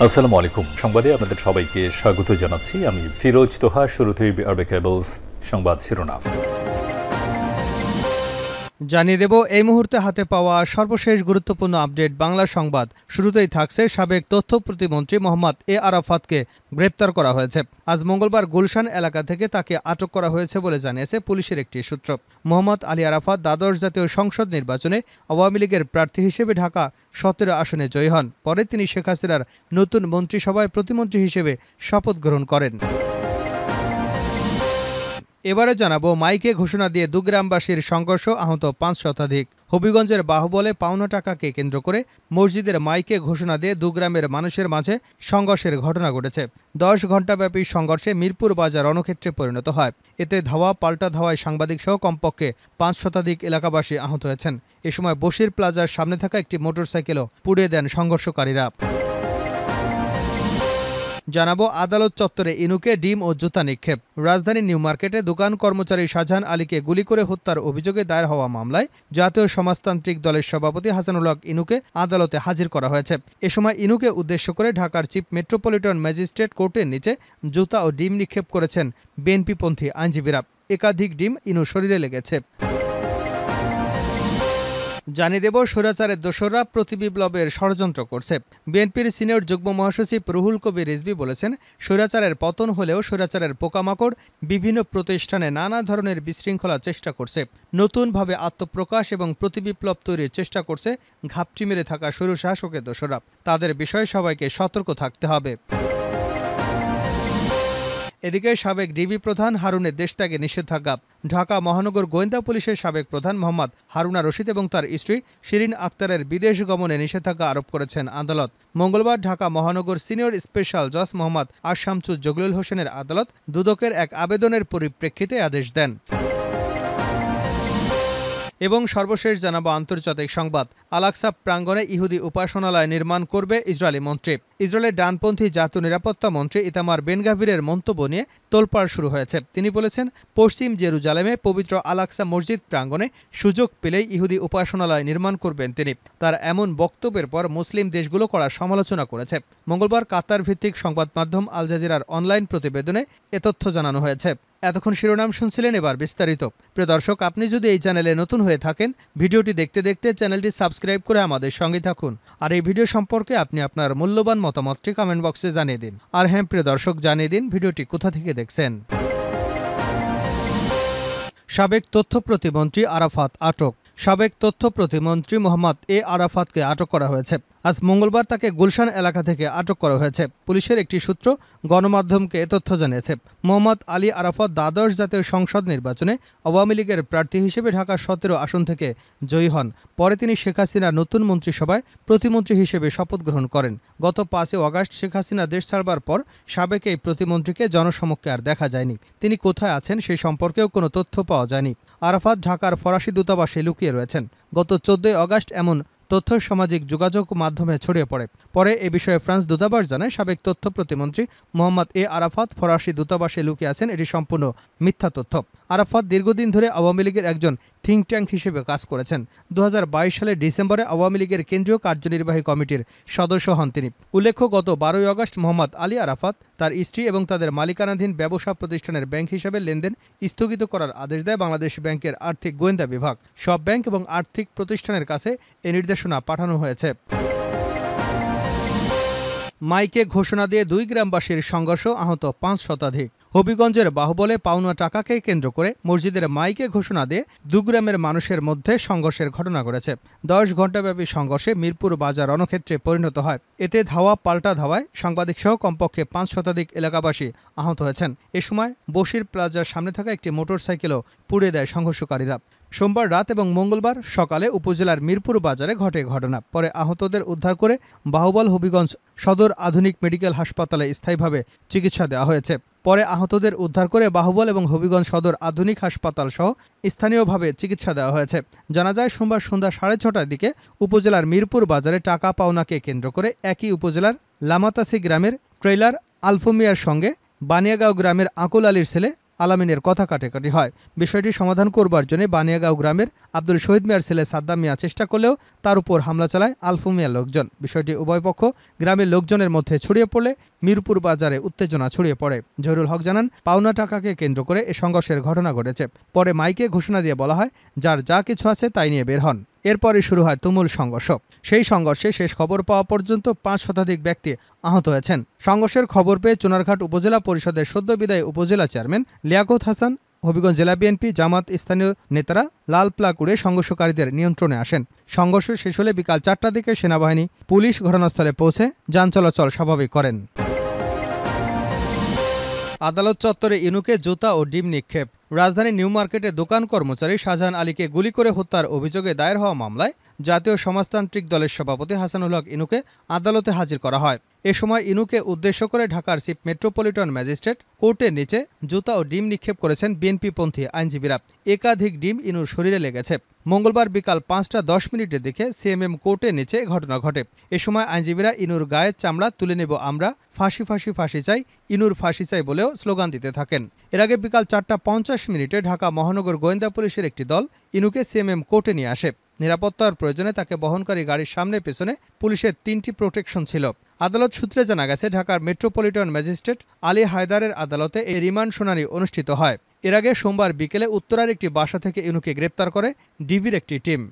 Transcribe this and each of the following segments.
আসসালামু আলাইকুম। সংবাদে আপনাদের সবাইকে স্বাগত জানাচ্ছি। আমি ফিরোজ তোহা। শুরুতেই আরবে কেবলস সংবাদ শিরোনাম জানিয়ে দেব এই মুহূর্তে হাতে পাওয়া সর্বশেষ গুরুত্বপূর্ণ আপডেট বাংলা সংবাদ। শুরুতেই থাকছে সাবেক তথ্য প্রতিমন্ত্রী মোহাম্মদ এ আরাফাতকে গ্রেপ্তার করা হয়েছে। আজ মঙ্গলবার গুলশান এলাকা থেকে তাকে আটক করা হয়েছে বলে জানিয়েছে পুলিশের একটি সূত্র। মোহাম্মদ আলী আরাফাত দ্বাদশ জাতীয় সংসদ নির্বাচনে আওয়ামী লীগের প্রার্থী হিসেবে ঢাকা ১৭ আসনে জয়ী হন। পরে তিনি শেখ হাসিনার নতুন মন্ত্রিসভায় প্রতিমন্ত্রী হিসেবে শপথ গ্রহণ করেন। এবারে জানাবো মাইকে ঘোষণা দিয়ে দুগ্রামবাসীর সংঘর্ষ, আহত ৫ শতাধিক। হবিগঞ্জের বাহুবলে পাওনা টাকাকে কেন্দ্র করে মসজিদের মাইকে ঘোষণা দিয়ে দুগ্রামের মানুষের মাঝে সংঘর্ষের ঘটনা ঘটেছে। ১০ ঘণ্টাব্যাপী সংঘর্ষে মিরপুর বাজার রণক্ষেত্রে পরিণত হয়। এতে ধাওয়া পাল্টা ধাওয়ায় সাংবাদিকসহ কমপক্ষে ৫ শতাধিক এলাকাবাসী আহত হয়েছেন। এ সময় বশির প্লাজার সামনে থাকা একটি মোটরসাইকেলও পুড়িয়ে দেন সংঘর্ষকারীরা। জানাবো আদালত চত্বরে ইনুকে ডিম ও জুতা নিক্ষেপ। রাজধানীর নিউ মার্কেটে দোকান কর্মচারী শাহজাহান আলীকে গুলি করে হত্যার অভিযোগে দায়ের হওয়া মামলায় জাতীয় সমাজতান্ত্রিক দলের সভাপতি হাসানুল হক ইনুকে আদালতে হাজির করা হয়েছে। এ সময় ইনুকে উদ্দেশ্য করে ঢাকার চিফ মেট্রোপলিটন ম্যাজিস্ট্রেট কোর্টের নিচে জুতা ও ডিম নিক্ষেপ করেছেন বিএনপিপন্থী আইনজীবীরা। একাধিক ডিম ইনু শরীরে লেগেছে। জানিয়ে দেব স্বৈরাচারের দোসররা প্রতিবিপ্লবের ষড়যন্ত্র করছে। বিএনপির সিনিয়র যুগ্ম মহাসচিব রুহুল কবির রিজভী বলেছেন, স্বৈরাচারের পতন হলেও স্বৈরাচারের পোকামাকড় বিভিন্ন প্রতিষ্ঠানে নানা ধরনের বিশৃঙ্খলা চেষ্টা করছে। নতুনভাবে আত্মপ্রকাশ এবং প্রতিবিপ্লব তৈরির চেষ্টা করছে ঘাপটি মেরে থাকা স্বৈরশাসকের দোসররা। তাদের বিষয়ে সবাইকে সতর্ক থাকতে হবে। এদিকে সাবেক ডিবি প্রধান হারুনের দেশত্যাগে নিষেধাজ্ঞা। ঢাকা মহানগর গোয়েন্দা পুলিশের সাবেক প্রধান মোহাম্মদ হারুনা রশিদ এবং তার স্ত্রী শিরিন আক্তারের বিদেশ গমনে নিষেধাজ্ঞা আরোপ করেছেন আদালত। মঙ্গলবার ঢাকা মহানগর সিনিয়র স্পেশাল জজ মোহাম্মদ আশামসুজ জগলুল হোসেনের আদালত দুদকের এক আবেদনের পরিপ্রেক্ষিতে আদেশ দেন। এবং সর্বশেষ জানাবো আন্তর্জাতিক সংবাদ। আল-আকসা প্রাঙ্গণে ইহুদি উপাসনালয় নির্মাণ করবে ইসরায়েলি মন্ত্রী। ইসরায়েলের ডানপন্থী জাতীয় নিরাপত্তা মন্ত্রী ইতামার বেন-গাভিরের মন্তব্য নিয়ে তোলপাড় শুরু হয়েছে। তিনি বলেছেন, পশ্চিম জেরুজালেমে পবিত্র আল-আকসা মসজিদ প্রাঙ্গণে সুযোগ পেলেই ইহুদি উপাসনালয় নির্মাণ করবেন তিনি। তার এমন বক্তব্যের পর মুসলিম দেশগুলো কড়া সমালোচনা করেছে। মঙ্গলবার কাতার ভিত্তিক সংবাদ মাধ্যম আল জাজিরার অনলাইন প্রতিবেদনে এ তথ্য জানানো হয়েছে। এতক্ষণ শিরোনাম শুনছিলেন, এবার বিস্তারিত। প্রিয় দর্শক, আপনি যদি এই চ্যানেলে নতুন হয়ে থাকেন, ভিডিওটি দেখতে দেখতে চ্যানেলটি সাবস্ক্রাইব করে আমাদের সঙ্গে থাকুন। আর এই ভিডিও সম্পর্কে আপনি আপনার মূল্যবান মতামতটি কমেন্ট বক্সে জানিয়ে দিন। আর হ্যাঁ প্রিয় দর্শক, জানিয়ে দিন ভিডিওটি কোথা থেকে দেখছেন। সাবেক তথ্য প্রতিমন্ত্রী আরাফাত আটক। সাবেক তথ্য প্রতিমন্ত্রী মোহাম্মদ এ আরাফাতকে আটক করা হয়েছে। আজ মঙ্গলবার তাকে গুলশান এলাকা থেকে আটক করা হয়েছে। পুলিশের একটি সূত্র গণমাধ্যমকে এ তথ্য জানিয়েছে। মোহাম্মদ আলী আরাফাত দ্বাদশ জাতীয় সংসদ নির্বাচনে আওয়ামী লীগের প্রার্থী হিসেবে ঢাকা ১৭ আসন থেকে জয়ী হন। পরে তিনি শেখ হাসিনার নতুন মন্ত্রিসভায় প্রতিমন্ত্রী হিসেবে শপথ গ্রহণ করেন। গত ৫ আগস্ট শেখ হাসিনা দেশ ছাড়বার পর সাবেক এই প্রতিমন্ত্রীকে জনসমক্ষে আর দেখা যায়নি। তিনি কোথায় আছেন সেই সম্পর্কেও কোনো তথ্য পাওয়া যায়নি। আরাফাত ঢাকার ফরাসি দূতাবাসে লুকিয়ে রয়েছেন। গত ১৪ আগস্ট এমন তথ্য সামাজিক যোগাযোগ মাধ্যমে ছড়িয়ে পড়ে। পরে এ বিষয়ে ফ্রান্স দূতাবাস জানায়, সাবেক তথ্য প্রতিমন্ত্রী মোহাম্মদ এ আরাফাত ফরাসি দূতাবাসে লুকিয়ে আছেন। এটি সম্পূর্ণ মিথ্যা তথ্য। আরাফাত দীর্ঘদিন ধরে আওয়ামী লীগের একজন থিঙ্ক ট্যাঙ্ক হিসেবে কাজ করেছেন। ২০২২ সালের ডিসেম্বরে আওয়ামী লীগের কেন্দ্রীয় কার্যনির্বাহী কমিটির সদস্য হন তিনি। উল্লেখ্য, গত ১২ আগস্ট মোহাম্মদ আলী আরাফাত তার স্ত্রী এবং তাদের মালিকানাধীন ব্যবসা প্রতিষ্ঠানের ব্যাংক হিসাবে লেনদেন স্থগিত করার আদেশ দেয় বাংলাদেশ ব্যাংকের আর্থিক গোয়েন্দা বিভাগ। সব ব্যাংক এবং আর্থিক প্রতিষ্ঠানের কাছে এ নির্দেশনা পাঠানো হয়েছে। মাইকে ঘোষণা দিয়ে দুই গ্রামবাসীর সংঘর্ষ, আহত ৫ শতাধিক। হবিগঞ্জের বাহুবলে পাওনা টাকাকে কেন্দ্র করে মসজিদের মাইকে ঘোষণা দিয়ে দুগ্রামের মানুষের মধ্যে সংঘর্ষের ঘটনা ঘটেছে। ১০ ঘণ্টাব্যাপী সংঘর্ষে মিরপুর বাজার রণক্ষেত্রে পরিণত হয়। এতে ধাওয়া পাল্টা ধাওয়ায় সাংবাদিকসহ কমপক্ষে ৫ শতাধিক এলাকাবাসী আহত হয়েছেন। এ সময় বশির প্লাজার সামনে থাকা একটি মোটরসাইকেলও পুড়িয়ে দেয় সংঘর্ষকারীরা। সোমবার রাত এবং মঙ্গলবার সকালে উপজেলার মিরপুর বাজারে ঘটে ঘটনা। পরে আহতদের উদ্ধার করে বাহুবল হবিগঞ্জ সদর আধুনিক মেডিকেল হাসপাতালে স্থায়ীভাবে চিকিৎসা দেওয়া হয়েছে। পরে আহতদের উদ্ধার করে বাহুবল এবং হবিগঞ্জ সদর আধুনিক হাসপাতাল সহ স্থানীয়ভাবে চিকিৎসা দেওয়া হয়েছে। জানা যায়, সোমবার সন্ধ্যা ৬:৩০টার দিকে উপজেলার মিরপুর বাজারে টাকা পাওনাকে কেন্দ্র করে একই উপজেলার লামাতাসি গ্রামের ট্রেইলার আলফুমিয়ার সঙ্গে বানিয়াগাঁও গ্রামের আকুল আলীর ছেলে আলামিনের কথা কাটাকাটি হয়। বিষয়টি সমাধান করবার জন্য বানিয়াগাঁও গ্রামের আব্দুল শহীদ মিয়ার ছেলে সাদ্দাম মিয়া চেষ্টা করলেও তার উপর হামলা চালায় আলফু মিয়ার লোকজন। বিষয়টি উভয় পক্ষ গ্রামের লোকজনের মধ্যে ছড়িয়ে পড়লে মিরপুর বাজারে উত্তেজনা ছড়িয়ে পড়ে। জহিরুল হক জানান, পাওনা টাকাকে কেন্দ্র করে এ সংঘর্ষের ঘটনা ঘটেছে। পরে মাইকে ঘোষণা দিয়ে বলা হয়, যার যা কিছু আছে তাই নিয়ে বের হন। এরপরই শুরু হয় তুমুল সংঘর্ষ। সেই সংঘর্ষে শেষ খবর পাওয়া পর্যন্ত ৫ শতাধিক ব্যক্তি আহত হয়েছেন। সংঘর্ষের খবর পেয়ে চুনারঘাট উপজেলা পরিষদের সদ্য বিদায়ী উপজেলা চেয়ারম্যান লিয়াকত হাসান, হবিগঞ্জ জেলা বিএনপি, জামাত, স্থানীয় নেতারা লাল প্লাগ উড়ে সংঘর্ষকারীদের নিয়ন্ত্রণে আসেন। সংঘর্ষ শেষ হলে বিকাল ৪টার দিকে সেনাবাহিনী, পুলিশ ঘটনাস্থলে পৌঁছে যান চলাচল স্বাভাবিক করেন। আদালত চত্বরে ইনুকে জুতা ও ডিম নিক্ষেপ। রাজধানীর নিউ মার্কেটে দোকান কর্মচারী শাহজাহান আলীকে গুলি করে হত্যার অভিযোগে দায়ের হওয়া মামলায় জাতীয় সমাজতান্ত্রিক দলের সভাপতি হাসানুল হক ইনুকে আদালতে হাজির করা হয়। এ সময় ইনুকে উদ্দেশ্য করে ঢাকার চিফ মেট্রোপলিটন ম্যাজিস্ট্রেট কোর্টের নিচে জুতা ও ডিম নিক্ষেপ করেছেন বিএনপিপন্থী আইনজীবীরা। একাধিক ডিম ইনুর শরীরে লেগেছে। মঙ্গলবার বিকাল ৫টা ১০ মিনিটের দিকে সিএমএম কোর্টের নিচে ঘটনা ঘটে। এ সময় আইনজীবীরা ইনুর গায়ের চামড়া তুলে নেব আমরা, ফাঁসি ফাঁসি ফাঁসি চাই, ইনুর ফাঁসি চাই বলেও স্লোগান দিতে থাকেন। এর আগে বিকাল ৪টা ৫০ মিনিটে ঢাকা মহানগর গোয়েন্দা পুলিশের একটি দল ইনুকে সিএমএম কোর্টে নিয়ে আসে। নিরাপত্তার প্রয়োজনে তাকে বহনকারী গাড়ির সামনে পেছনে পুলিশের ৩টি প্রোটেকশন ছিল। আদালত সূত্রে জানা গেছে, ঢাকার মেট্রোপলিটন ম্যাজিস্ট্রেট আলী হায়দারের আদালতে এই রিমান্ড শুনানি অনুষ্ঠিত হয়। এর আগে সোমবার বিকেলে উত্তরার একটি বাসা থেকে ইনুকে গ্রেপ্তার করে ডিবির একটি টিম।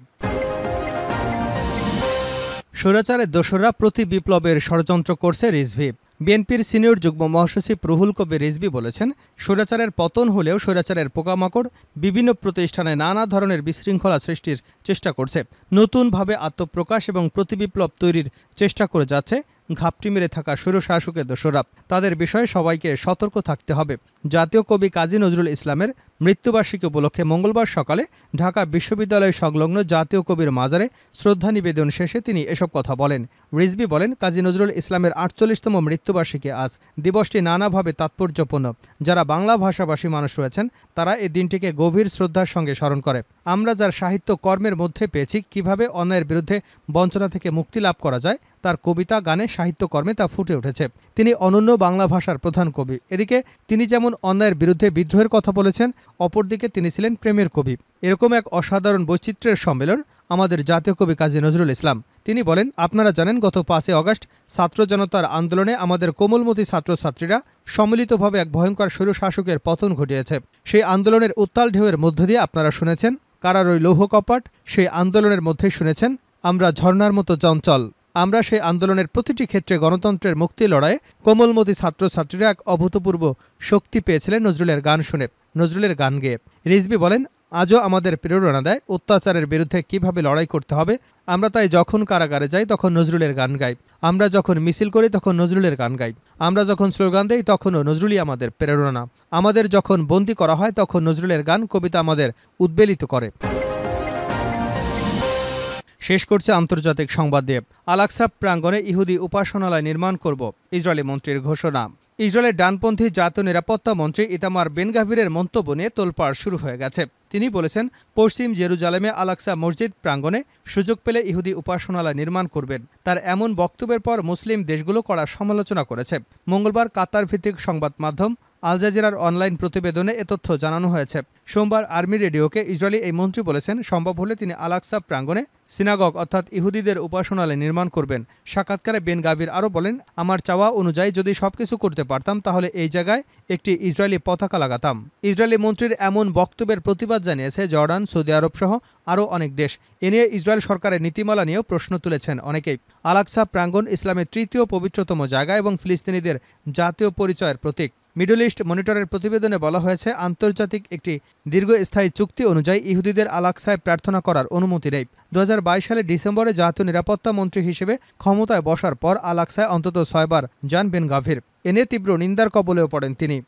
স্বৈরাচারের দোসররা প্রতি বিপ্লবের ষড়যন্ত্র করছে রিজভি। বিএনপির সিনিয়র যুগ্ম মহাসচিব রুহুল কবির রিজভি বলেছেন, স্বৈরাচারের পতন হলেও স্বৈরাচারের পোকামাকড় বিভিন্ন প্রতিষ্ঠানে নানা ধরনের বিশৃঙ্খলা সৃষ্টির চেষ্টা করছে। নতুনভাবে আত্মপ্রকাশ এবং প্রতিবিপ্লব তৈরির চেষ্টা করে যাচ্ছে ঘাপটি মেরে থাকা স্বৈরশাসকের দোসররা। তাদের বিষয়ে সবাইকে সতর্ক থাকতে হবে। জাতীয় কবি কাজী নজরুল ইসলামের মৃত্যুবার্ষিকী উপলক্ষে মঙ্গলবার সকালে ঢাকা বিশ্ববিদ্যালয় সংলগ্ন জাতীয় কবির মাজারে শ্রদ্ধা নিবেদন শেষে তিনি এসব কথা বলেন। রিজভি বলেন, কাজী নজরুল ইসলামের ৪৮তম মৃত্যুবার্ষিকী আজ। দিবসটি নানাভাবে তাৎপর্যপূর্ণ। যারা বাংলা ভাষাভাষী মানুষ রয়েছেন তারা এই দিনটিকে গভীর শ্রদ্ধার সঙ্গে স্মরণ করে। আমরা যার সাহিত্য কর্মের মধ্যে পেয়েছি কিভাবে অন্যায়ের বিরুদ্ধে বঞ্চনা থেকে মুক্তি লাভ করা যায়, তার কবিতা, গানে, সাহিত্যকর্মে তা ফুটে উঠেছে। তিনি অনন্য বাংলা ভাষার প্রধান কবি। এদিকে তিনি যেমন অন্যায়ের বিরুদ্ধে বিদ্রোহের কথা বলেছেন, অপরদিকে তিনি ছিলেন প্রেমের কবি। এরকম এক অসাধারণ বৈচিত্র্যের সম্মেলন আমাদের জাতীয় কবি কাজী নজরুল ইসলাম। তিনি বলেন, আপনারা জানেন গত ৫ই আগস্ট ছাত্র জনতার আন্দোলনে আমাদের কোমলমতি ছাত্রছাত্রীরা সম্মিলিতভাবে এক ভয়ঙ্কর স্বৈরশাসকের পতন ঘটিয়েছে। সেই আন্দোলনের উত্তাল ঢেউয়ের মধ্য দিয়ে আপনারা শুনেছেন কারার ওই লৌহ কপাট। সেই আন্দোলনের মধ্যেই শুনেছেন আমরা ঝর্ণার মতো চঞ্চল। আমরা সেই আন্দোলনের প্রতিটি ক্ষেত্রে গণতন্ত্রের মুক্তি লড়াইয়ে কোমলমতি ছাত্রছাত্রীরা এক অভূতপূর্ব শক্তি পেয়েছিলেন নজরুলের গান শুনে, নজরুলের গান গেয়ে। রিজভি বলেন, আজও আমাদের প্রেরণা দেয় অত্যাচারের বিরুদ্ধে কিভাবে লড়াই করতে হবে। আমরা তাই যখন কারাগারে যাই তখন নজরুলের গান গাই, আমরা যখন মিছিল করি তখন নজরুলের গান গাই, আমরা যখন স্লোগান দেই তখনও নজরুলই আমাদের প্রেরণা। আমাদের যখন বন্দী করা হয় তখন নজরুলের গান, কবিতা আমাদের উদ্বেলিত করে। শেষ করছে আন্তর্জাতিক সংবাদ দিয়ে। আল-আকসা প্রাঙ্গণে ইহুদি উপাসনালয় নির্মাণ করব, ইসরায়েলি মন্ত্রীর ঘোষণা। ইসরায়েলের ডানপন্থী জাতীয় নিরাপত্তা মন্ত্রী ইতামার বেন গাভিরের মন্তব্য নিয়ে তোলপাড় শুরু হয়ে গেছে। তিনি বলেছেন, পশ্চিম জেরুজালেমে আল-আকসা মসজিদ প্রাঙ্গণে সুযোগ পেলে ইহুদি উপাসনালয় নির্মাণ করবেন। তার এমন বক্তব্যের পর মুসলিম দেশগুলো কড়া সমালোচনা করেছে। মঙ্গলবার কাতার ভিত্তিক সংবাদ মাধ্যম আল জাজিরার অনলাইন প্রতিবেদনে এ তথ্য জানানো হয়েছে। সোমবার আর্মি রেডিওকে ইসরায়েলি এই মন্ত্রী বলেছেন, সম্ভব হলে তিনি আল-আকসা প্রাঙ্গণে সিনাগগ অর্থাৎ ইহুদিদের উপাসনালয় নির্মাণ করবেন। সাক্ষাৎকারে বেন গাভির আরও বলেন, আমার চাওয়া অনুযায়ী যদি সবকিছু করতে পারতাম তাহলে এই জায়গায় একটি ইসরায়েলি পতাকা লাগাতাম। ইসরায়েলি মন্ত্রীর এমন বক্তব্যের প্রতিবাদ জানিয়েছে জর্ডান, সৌদি আরব সহ আরও অনেক দেশ। এ নিয়ে ইসরায়েল সরকারের নীতিমালা নিয়েও প্রশ্ন তুলেছেন অনেকেই। আল-আকসা প্রাঙ্গণ ইসলামের তৃতীয় পবিত্রতম জায়গা এবং ফিলিস্তিনিদের জাতীয় পরিচয়ের প্রতীক। মিডল ইস্ট মনিটরের প্রতিবেদনে বলা হয়েছে, আন্তর্জাতিক একটি দীর্ঘস্থায়ী চুক্তি অনুযায়ী ইহুদিদের আল-আকসায় প্রার্থনা করার অনুমতি নেই। ২০২২ সালের ডিসেম্বরে জাতীয় নিরাপত্তা মন্ত্রী হিসেবে ক্ষমতায় বসার পর আল-আকসায় অন্তত ৬ বার যান বেন গাভির। এ নিয়ে তীব্র নিন্দার কবলেও পড়েন তিনি।